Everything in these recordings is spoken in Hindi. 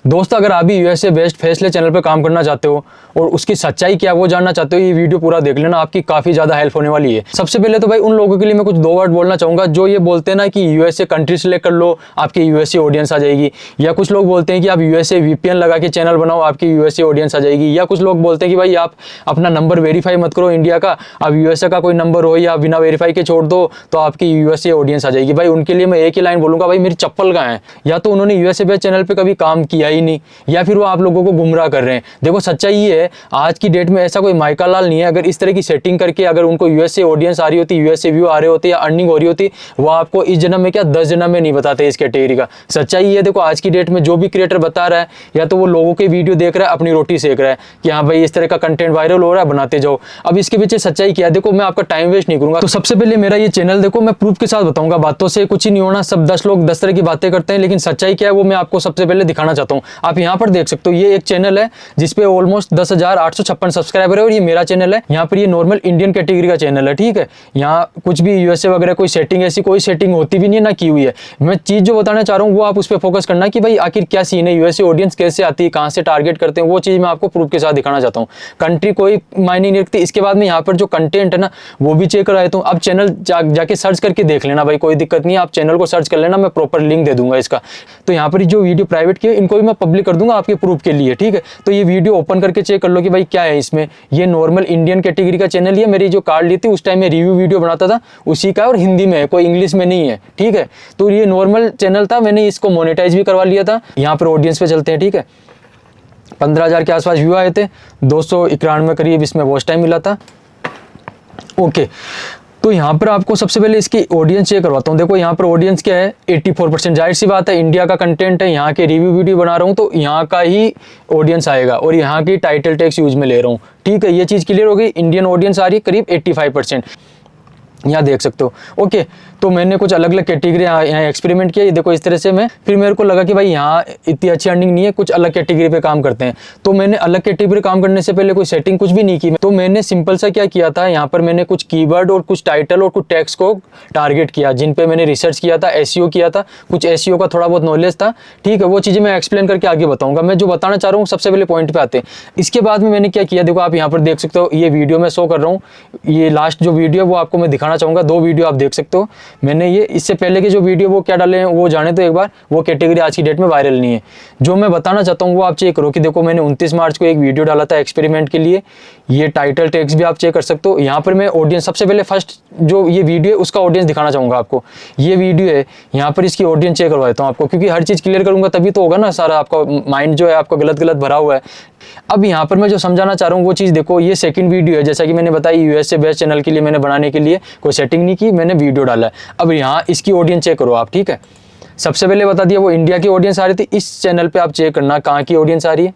दोस्त अगर आप भी यूएसए बेस्ड फैसले चैनल पर काम करना चाहते हो और उसकी सच्चाई क्या वो जानना चाहते हो, ये वीडियो पूरा देख लेना, आपकी काफी ज्यादा हेल्प होने वाली है। सबसे पहले तो भाई उन लोगों के लिए मैं कुछ 2 वर्ड बोलना चाहूंगा जो ये बोलते हैं ना कि यूएसए कंट्री सेलेक्ट कर लो आपकी यूएसए ऑडियंस आ जाएगी, या कुछ लोग बोलते हैं कि आप यूएसए वीपीएन लगा के चैनल बनाओ आपकी यूएसए ऑडियंस आ जाएगी, या कुछ लोग बोलते हैं कि भाई आप अपना नंबर वेरीफाई मत करो इंडिया का, आप यूएसए का कोई नंबर हो या बिना वेरीफाई के छोड़ दो तो आपकी यूएसए ऑडियंस आ जाएगी। भाई उनके लिए मैं एक ही लाइन बोलूंगा, भाई मेरी चप्पल कहाँ है, या तो उन्होंने यूएसए बेस्ड चैनल पे कभी काम किया ही नहीं या फिर वो आप लोगों को गुमराह कर रहे हैं। देखो सच्चाई ये है, आज की डेट में ऐसा कोई माइका लाल नहीं है, अगर इस तरह की सेटिंग करके अगर उनको यूएसए ऑडियंस आ रही होती, यूएसए व्यू आ रहे होते या अर्निंग हो रही होती, वो आपको इस जन्म में क्या 10 जन्म में नहीं बताते इस कैटेगरी का। सच्चाई ये देखो आज की डेट में जो भी क्रिएटर बता रहा है या तो वो लोगों के वीडियो देख रहा है, अपनी रोटी सेक रहा है कि हाँ भाई इस तरह का कंटेंट वायरल हो रहा है बनाते जाओ। अब इसके पीछे सच्चाई क्या है, देखो मैं आपका टाइम वेस्ट नहीं करूंगा। तो सबसे पहले मेरा ये चैनल देखो मैं प्रूफ के साथ बताऊंगा, बातों से कुछ ही नहीं होना, सब 10 लोग 10 तरह की बातें करते हैं, लेकिन सच्चाई क्या है वो मैं आपको सबसे पहले दिखाना चाहता हूँ। आप यहाँ पर देख सकते हो ये एक चैनल है जिसपे ऑलमोस्ट 10,856 सब्सक्राइबर है और ये मेरा चैनल है। यहाँ पर ये नॉर्मल इंडियन कैटेगरी का चैनल है, ठीक है। यहाँ कुछ भी यूएसए वगैरह कोई सेटिंग ऐसी कोई सेटिंग होती भी नहीं है ना की हुई है। मैं चीज जो बताना चाह रहा हूँ वो आप उस पर फोकस करना कि भाई आखिर क्या सीन है, यूएसए ऑडियंस कैसे आती है, कहाँ से टारगेट करते हैं, वो चीज मैं आपको प्रूफ के साथ दिखाना चाहता हूँ। कंट्री कोई मायने नहीं रखती। इसके बाद में यहाँ पर जो कंटेंट है ना वो भी चेक कराए तो अब चैनल जाके सर्च करके देख लेना भाई, कोई दिक्कत नहीं है, आप चैनल को सर्च कर लेना, मैं प्रॉपर लिंक दे दूंगा इसका। तो यहाँ पर जो वीडियो प्राइवेट की है इनको भी मैं पब्लिक कर दूंगा आपके प्रूफ के लिए, ठीक है। तो ये वीडियो ओपन करके चेक कर लो कि भाई क्या है इसमें। ये नॉर्मल इंडियन कैटेगरी का चैनल है, मेरी जो कार्ड ली थी उस टाइम में रिव्यू वीडियो बनाता था उसी का, और हिंदी में है, कोई इंग्लिश में नहीं है, ठीक है। तो ये नॉर्मल चैनल था, मैंने इसको मोनेटाइज भी करवा लिया था। यहाँ पर ऑडियंस पे चलते हैं, ठीक है। 15,000 के आसपास व्यू आए थे, 291 करीब इसमें वॉच टाइम मिला था, ओके। तो यहाँ पर आपको सबसे पहले इसकी ऑडियंस चेक करवाता हूँ। देखो यहाँ पर ऑडियंस क्या है 84%, जाहिर सी बात है इंडिया का कंटेंट है, यहाँ के रिव्यू वीडियो बना रहा हूँ तो यहाँ का ही ऑडियंस आएगा और यहाँ की टाइटल टैक्स यूज में ले रहा हूँ, ठीक है। ये चीज़ क्लियर हो गई। इंडियन ऑडियंस आ रही है करीब 85%, यहाँ देख सकते हो, ओके। तो मैंने कुछ अलग अलग कैटेगरी यहाँ एक्सपेरिमेंट किया, ये देखो इस तरह से मैं, फिर मेरे को लगा कि भाई यहाँ इतनी अच्छी अर्निंग नहीं है, कुछ अलग कैटेगरी पे काम करते हैं। तो मैंने अलग कैटेगरी पे काम करने से पहले कोई सेटिंग कुछ भी नहीं की, तो मैंने सिंपल सा क्या किया था, यहाँ पर मैंने कुछ कीवर्ड और कुछ टाइटल और कुछ टैग्स को टारगेट किया जिन पे मैंने रिसर्च किया था, एसईओ किया था, कुछ एसईओ का थोड़ा बहुत नॉलेज था, ठीक है। वो चीज़ें मैं एक्सप्लेन करके आगे बताऊंगा। मैं जो बताना चाह रहा हूँ सबसे पहले पॉइंट पे आते हैं। इसके बाद में मैंने क्या किया, देखो आप यहाँ पर देख सकते हो, ये वीडियो मैं शो कर रहा हूँ, ये लास्ट जो वीडियो है वो आपको मैं दिखाना चाहूँगा। 2 वीडियो आप देख सकते हो, मैंने ये इससे पहले के जो वीडियो वो क्या डाले हैं वो जाने तो एक बार, वो कैटेगरी आज की डेट में वायरल नहीं है। जो मैं बताना चाहता हूँ वो आप चेक करो कि देखो मैंने 29 मार्च को एक वीडियो डाला था एक्सपेरिमेंट के लिए, ये टाइटल टैग्स भी आप चेक कर सकते हो। यहाँ पर मैं ऑडियंस सबसे पहले फर्स्ट जो ये वीडियो है उसका ऑडियंस दिखाना चाहूँगा आपको। ये वीडियो है, यहाँ पर इसकी ऑडियंस चेक करवा देता हूँ आपको, क्योंकि हर चीज़ क्लियर करूँगा तभी तो होगा ना सारा, आपका माइंड जो है आपका गलत गलत भरा हुआ है। अब यहाँ पर मैं जो समझाना चाह रहा हूँ वो चीज़ देखो, ये सेकंड वीडियो है, जैसा कि मैंने बताया यूएसए बेस्ड चैनल के लिए मैंने बनाने के लिए कोई सेटिंग नहीं की, मैंने वीडियो डाला है। अब यहाँ इसकी ऑडियंस चेक करो आप, ठीक है। सबसे पहले बता दिया वो इंडिया की ऑडियंस आ रही थी, इस चैनल पे आप चेक करना कहाँ की ऑडियंस आ रही है,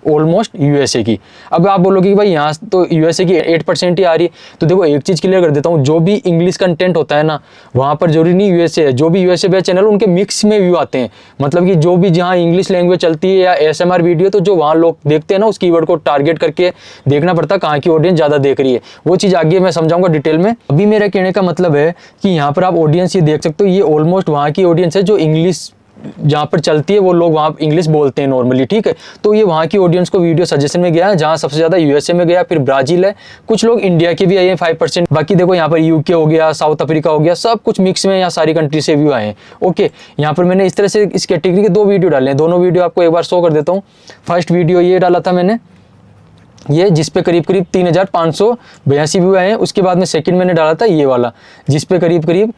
ऑलमोस्ट यूएसए की। अब आप बोलोगे कि भाई यहाँ तो यूएसए की 8% ही आ रही है, तो देखो एक चीज़ क्लियर कर देता हूँ, जो भी इंग्लिश कंटेंट होता है ना वहाँ पर जरूरी नहीं यूएसए है, जो भी यूएसए बेस्ड चैनल उनके मिक्स में व्यू आते हैं, मतलब कि जो भी जहाँ इंग्लिश लैंग्वेज चलती है या एएसएमआर वीडियो, तो जो वहाँ लोग देखते हैं ना उस कीवर्ड को टारगेट करके देखना पड़ता है कहाँ की ऑडियंस ज़्यादा देख रही है। वो चीज़ आगे मैं समझाऊंगा डिटेल में। अभी मेरा कहने का मतलब है कि यहाँ पर आप ऑडियंस ये देख सकते हो, ये ऑलमोस्ट वहाँ की ऑडियंस है जो इंग्लिश जहाँ पर चलती है, वो लोग वहाँ इंग्लिश बोलते हैं नॉर्मली, ठीक है। तो ये वहाँ की ऑडियंस को वीडियो सजेशन में गया है, जहाँ सबसे ज़्यादा यूएसए में गया, फिर ब्राज़ील है, कुछ लोग इंडिया के भी आए हैं 5%, बाकी देखो यहाँ पर यूके हो गया, साउथ अफ्रीका हो गया, सब कुछ मिक्स में यहाँ सारी कंट्री से व्यू आए हैं, ओके। यहाँ पर मैंने इस तरह से इस कैटेगरी के 2 वीडियो डाले हैं, दोनों वीडियो आपको एक बार शो कर देता हूँ। फर्स्ट वीडियो ये डाला था मैंने, ये जिसपे करीब 3,582 व्यू आए हैं। उसके बाद में सेकंड मैंने डाला था ये वाला, जिसपे करीब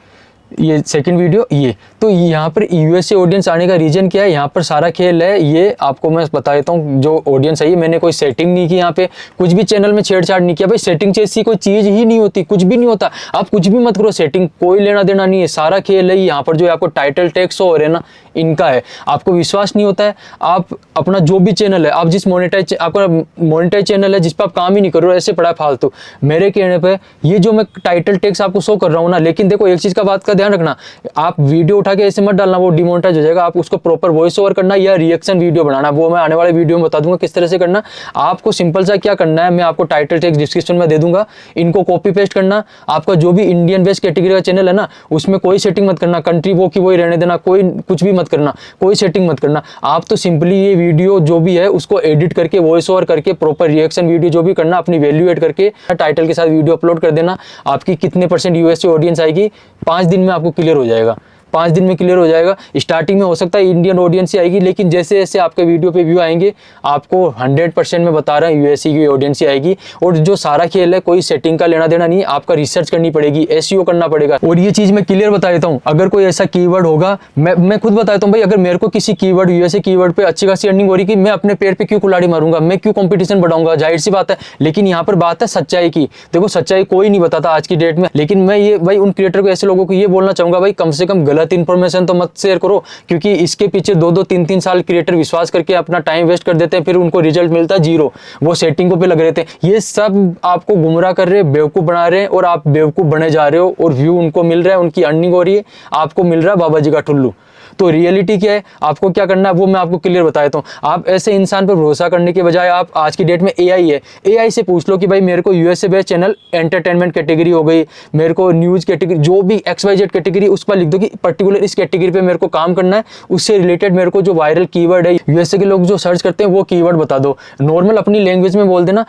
ये सेकंड वीडियो ये। तो यहाँ पर यूएसए ऑडियंस आने का रीजन क्या है, यहाँ पर सारा खेल है, ये आपको मैं बता देता हूँ। जो ऑडियंस है, मैंने कोई सेटिंग नहीं की, यहाँ पे कुछ भी चैनल में छेड़छाड़ नहीं किया। भाई सेटिंग जैसी कोई चीज़ ही नहीं होती, कुछ भी नहीं होता, आप कुछ भी मत करो, सेटिंग कोई लेना देना नहीं है, सारा खेल है। यहाँ पर जो आपको टाइटल टैग्स हो रहे हैं ना इनका है। आपको विश्वास नहीं होता है, आप अपना जो भी चैनल है, आप जिस आपका मोनेटाइज चैनल है जिस पर आप काम ही नहीं कर रहे हो, ऐसे पड़ा फालतू, मेरे कहने पर ये जो मैं टाइटल टैग्स आपको शो कर रहा हूँ ना, लेकिन देखो एक चीज़ का बात का ध्यान रखना, आप वीडियो उठा के ऐसे मत डालना, वो डिमोनेटाइज हो जाएगा। आप उसको प्रॉपर वॉइस ओवर करना या रिएक्शन वीडियो बनाना, वो मैं आने वाले वीडियो में बता दूंगा किस तरह से करना। आपको सिंपल सा क्या करना है, मैं आपको टाइटल टेक्स्ट डिस्क्रिप्शन में दे दूंगा, इनको कॉपी पेस्ट करना। आपका जो भी इंडियन बेस्ड कैटेगरी का चैनल है ना, उसमें कोई सेटिंग मत करना, कंट्री वो की वही रहने देना, कोई कुछ भी मत करना, कोई सेटिंग मत करना। आप तो सिंपली ये वीडियो जो भी है उसको एडिट करके वॉइस ओवर करके प्रॉपर रिएक्शन वीडियो जो भी करना, अपनी वैल्यू ऐड करके टाइटल के साथ वीडियो अपलोड कर देना। आपकी कितने % यूएसए ऑडियंस आएगी 5 दिन में आपको क्लियर हो जाएगा, 5 दिन में क्लियर हो जाएगा। स्टार्टिंग में हो सकता है इंडियन ऑडियंस ही आएगी, लेकिन जैसे जैसे आपके वीडियो पे व्यू आएंगे, आपको 100% में बता रहा हूँ यूएसए की ऑडियंस ही आएगी। और जो सारा खेल है कोई सेटिंग का लेना देना नहीं, आपका रिसर्च करनी पड़ेगी, एसईओ करना पड़ेगा। और ये चीज मैं क्लियर बता देता हूँ, अगर कोई ऐसा कीवर्ड होगा, मैं खुद बताता हूँ भाई, अगर मेरे को किसी कीवर्ड यूएसए कीवर्ड पे अच्छी खासी अर्निंग हो रही, कि मैं अपने पैर पे क्यों कुल्हाड़ी मारूंगा, मैं क्यों कंपटीशन बढ़ाऊंगा, जाहिर सी बात है। लेकिन यहाँ पर बात है सच्चाई की। देखो सच्चाई कोई नहीं बताता आज की डेट में, लेकिन मैं ये भाई उन क्रिएटर को, ऐसे लोगों को ये बोलना चाहूंगा भाई, कम से कम गलत इंफॉर्मेशन तो मत शेयर करो, क्योंकि इसके पीछे 2-2 3-3 साल क्रिएटर विश्वास करके अपना टाइम वेस्ट कर देते हैं, फिर उनको रिजल्ट मिलता है 0। वो सेटिंगों पे लग रहे थे। ये सब आपको गुमराह कर रहे हैं, बेवकूफ बना रहे हैं, और आप बेवकूफ बने जा रहे हो। और व्यू उनको मिल रहा है, उनकी अर्निंग हो रही है, आपको मिल रहा है बाबा जी का ठुल्लू। तो रियलिटी क्या है, आपको क्या करना है वो मैं आपको क्लियर बता देता हूँ। आप ऐसे इंसान पर भरोसा करने के बजाय, आप आज की डेट में एआई है, एआई से पूछ लो कि भाई मेरे को USA based channel, entertainment category हो गई, मेरे को न्यूज कैटेगरी, जो भी XYZ कैटेगरी, उस पर लिख दो कि पर्टिकुलर इस कैटेगरी पे मेरे को काम करना है, उससे रिलेटेड मेरे को जो वायरल कीवर्ड है, यूएसए के लोग जो सर्च करते हैं वो कीवर्ड बता दो, नॉर्मल अपनी लैंग्वेज में बोल देना।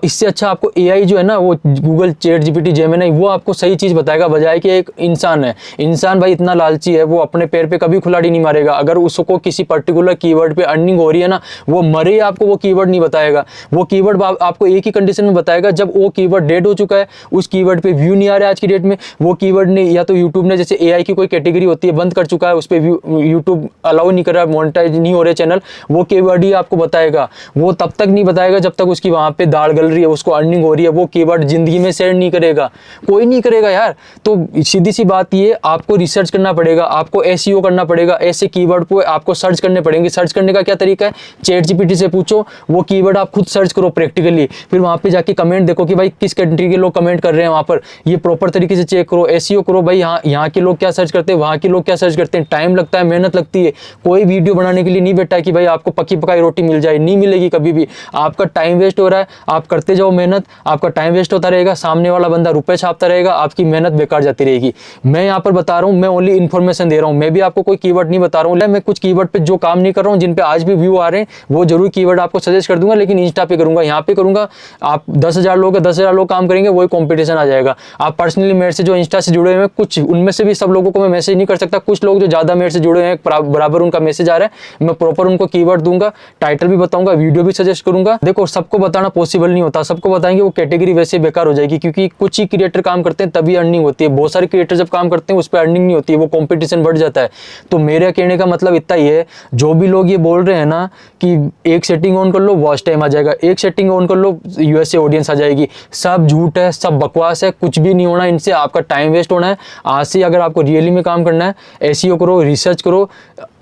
इससे अच्छा आपको एआई जो है ना, वो गूगल, चैट जीपीटी, जेमिनी, वो आपको सही चीज बताएगा, बजाय कि एक इंसान है। इंसान भाई इतना लालची है, वो अपने पैर पे कभी कुल्हाड़ी नहीं मारेगा। अगर उसको किसी पर्टिकुलर कीवर्ड पे अर्निंग हो रही है ना, वो मरे आपको वो कीवर्ड नहीं बताएगा। वो कीवर्ड आपको एक ही कंडीशन में बताएगा, जब वो कीवर्ड डेड हो चुका है, उस कीवर्ड पे व्यू नहीं आ रहा है आज की डेट में, वो कीवर्ड ने, या तो यूट्यूब ने जैसे एआई की कोई कैटेगरी होती है बंद कर चुका है, उस पर यूट्यूब अलाउ नहीं कर रहा है, मोनेटाइज नहीं हो रहे चैनल, वो कीवर्ड ही आपको बताएगा। वो तब तक नहीं बताएगा जब तक उसकी वहां पे दाल गल रही है, उसको अर्निंग हो रही है। वो कीवर्ड जिंदगी में शेयर नहीं करेगा, कोई नहीं करेगा यार। तो सीधी सी बात ये, आपको रिसर्च करना पड़ेगा, आपको एसईओ करना पड़ेगा, ऐसे कीवर्ड को आपको सर्च करने पड़ेंगे। सर्च करने का क्या तरीका है, चैट जीपीटी से पूछो, वो कीवर्ड आप खुद सर्च करो प्रैक्टिकली, फिर वहां पे जाके कमेंट देखो कि भाई किस कंट्री के लोग कमेंट कर रहे हैं वहां पर, ये प्रॉपर तरीके से चेक करो, एसईओ करो भाई, यहाँ के लोग क्या सर्च करते हैं, वहां के लोग क्या सर्च करते हैं। टाइम लगता है, मेहनत लगती है। कोई वीडियो बनाने के लिए नहीं बैठा है कि भाई आपको पकी पकाई रोटी मिल जाए, नहीं मिलेगी कभी भी। आपका टाइम वेस्ट हो रहा है, आप करते जाओ मेहनत, आपका टाइम वेस्ट होता रहेगा, सामने वाला बंदा रुपए छापता रहेगा, आपकी मेहनत बेकार जाती रहेगी। मैं यहाँ पर बता रहा हूँ, मैं ओनली इन्फॉर्मेशन दे रहा हूँ, मैं भी आपको कोई कीवर्ड नहीं बता रहा हूँ। मैं कुछ कीवर्ड पे जो काम नहीं कर रहा हूँ, जिन पे आज भी व्यू आ रहे हैं, वो जरूर कीवर्ड आपको सजेस्ट कर दूंगा, लेकिन इंस्टा पे करूंगा, यहाँ पे करूंगा। आप 10,000 लोग 10,000 लोग काम करेंगे, वही कंपटीशन आ जाएगा। आप पर्सनली मेरे से जो इंस्टा से जुड़े हुए हैं, कुछ उनमें से भी सब लोगों को मैं मैसेज नहीं कर सकता, कुछ लोग जो ज्यादा मेरे से जुड़े हैं, बराबर उनका मैसेज आ रहा है, मैं प्रॉपर उनको कीवर्ड दूंगा, टाइटल भी बताऊंगा, वीडियो भी सजेस्ट करूंगा। देखो सबको बताना पॉसिबल नहीं होता, सबको बताएंगे वो कैटेगरी वैसे बेकार हो जाएगी, क्योंकि कुछ ही क्रिएटर काम करते हैं तभी अर्निंग होती है। बहुत सारे क्रिएटर जब काम करते हैं उस पर अर्निंग नहीं होती है, वो कंपटीशन बढ़ जाता है। तो मेरे कहने का मतलब इतना ही है, जो भी लोग ये बोल रहे हैं ना कि एक सेटिंग ऑन कर लो वॉच टाइम आ जाएगा, एक सेटिंग ऑन कर लो यूएसए ऑडियंस आ जाएगी, सब झूठ है, सब बकवास है, कुछ भी नहीं होना इनसे, आपका टाइम वेस्ट होना है। आज से अगर आपको रियली में काम करना है, एसईओ करो, रिसर्च करो।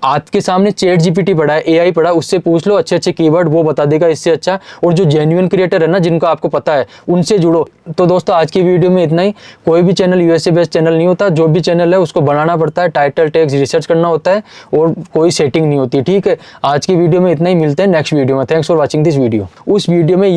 आज के सामने चैट जीपीटी पड़ा है, एआई पड़ा, उससे पूछ लो अच्छे अच्छे कीवर्ड, वो बता देगा इससे अच्छा। और जो जेन्युइन क्रिएटर है ना, जिनको आपको पता है, उनसे जुड़ो। तो दोस्तों आज की वीडियो में इतना ही। कोई भी चैनल यूएसए बेस्ड चैनल नहीं होता, जो भी चैनल है उसको बनाना पड़ता है, टाइटल टेक्स्ट रिसर्च करना होता है, और कोई सेटिंग नहीं होती। ठीक है, आज की वीडियो में इतना ही, मिलते हैं नेक्स्ट वीडियो में। Thanks for watching this video. उस वीडियो में